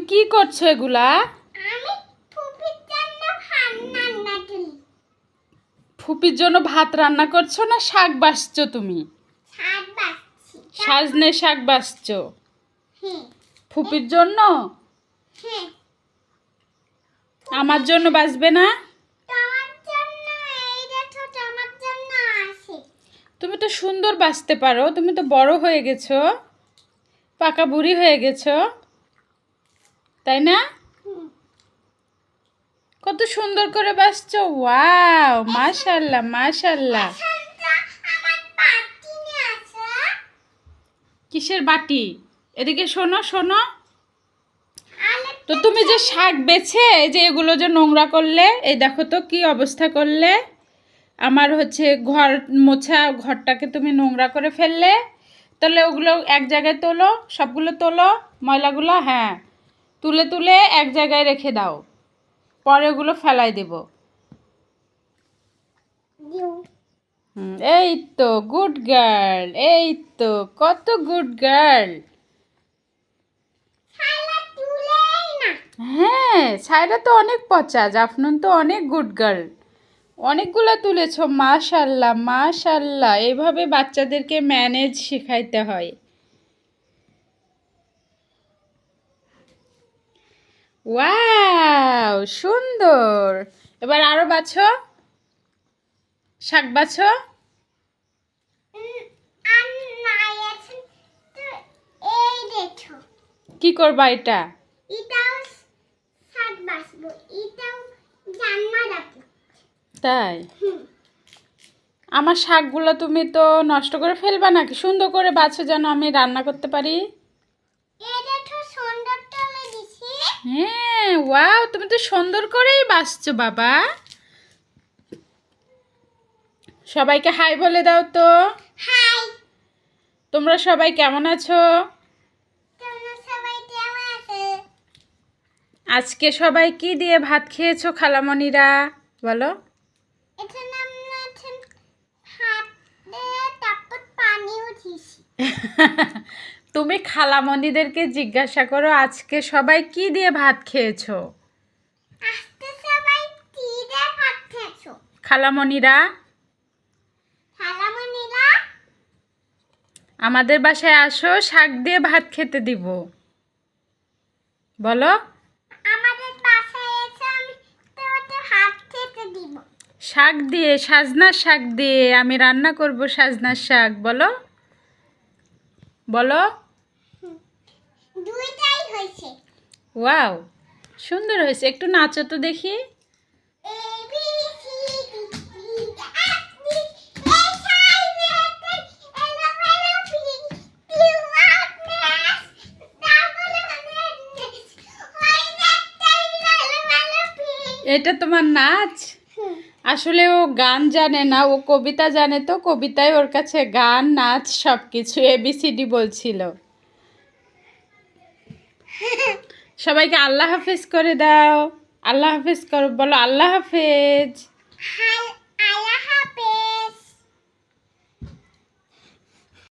কি করছো এগুলা? ফুপির জন্য ভাত রান্না করছো না শাক বাছছো তুমি? সাজনে শাক বাছছো ফুপির জন্য? আমার জন্য বাছবে না? তুমি তো সুন্দর বাছতে পারো, তুমি তো বড় হয়ে গেছো, পাকা বুড়ি হয়ে গেছো, তাই না? কত সুন্দর করে বাছছো, ওয়াও, মাশাআল্লাহ মাশাআল্লাহ। কিসের বাটি? এদিকে শোনো শোনো, তো তুমি যে শাক বেছে এই যে এগুলো যে নোংরা করলে, এই দেখো তো কি অবস্থা করলে। আমার হচ্ছে ঘর মোছা ঘরটাকে তুমি নোংরা করে ফেললে। তাহলে ওগুলো এক জায়গায় তোলো, সবগুলো তোলো ময়লাগুলো, হ্যাঁ তুলে তুলে এক জায়গায় রেখে দাও, পরে ওগুলো ফেলাই দেব। এই তো গুড গার্ল, এই তো কত গুড গার্ল। হ্যাঁ ছাইরা তো অনেক পচা, জাফনুন তো অনেক গুড গার্ল, অনেকগুলো তুলেছো, মাশাল্লাহ মাশাল্লাহ। এইভাবে বাচ্চাদেরকে ম্যানেজ শেখাইতে হয়। ওয়াও সুন্দর। এবার আরো বাছো, শাক বাছো। কি করবা এটা? তাই? আমার শাকগুলো তুমি তো নষ্ট করে ফেলবা নাকি? সুন্দর করে বাছো যেন আমি রান্না করতে পারি। হ্যাঁ ওয়াও, তুমি তো সুন্দর করেই বাছছো বাবা। সবাইকে হাই বলে দাও তো। হাই। তোমরা সবাই কেমন আছো? আজকে সবাই কি দিয়ে ভাত খেয়েছো খালামণিরা বলো? তুমি খালামণিদেরকে জিজ্ঞাসা করো আজকে সবাই কি দিয়ে ভাত খেয়েছো। খালামণিরা, আমাদের বাসায় আসো, শাক দিয়ে ভাত খেতে দিব বলো। শাক দিয়ে, সাজনার শাক দিয়ে আমি রান্না করব, সাজনার শাক বলো বলো। ওয়াও সুন্দর হয়েছে, একটু নাচো তো দেখি। এটা তোমার নাচ? আসলে ও গান জানে না, ও কবিতা জানে, তো কবিতায় ওর কাছে গান নাচ সব কিছু ABCD বলছিল। সবাইকে আল্লাহ হাফেজ করে দাও, আল্লাহ হাফেজ করো বলো, আল্লাহ হাফেজ।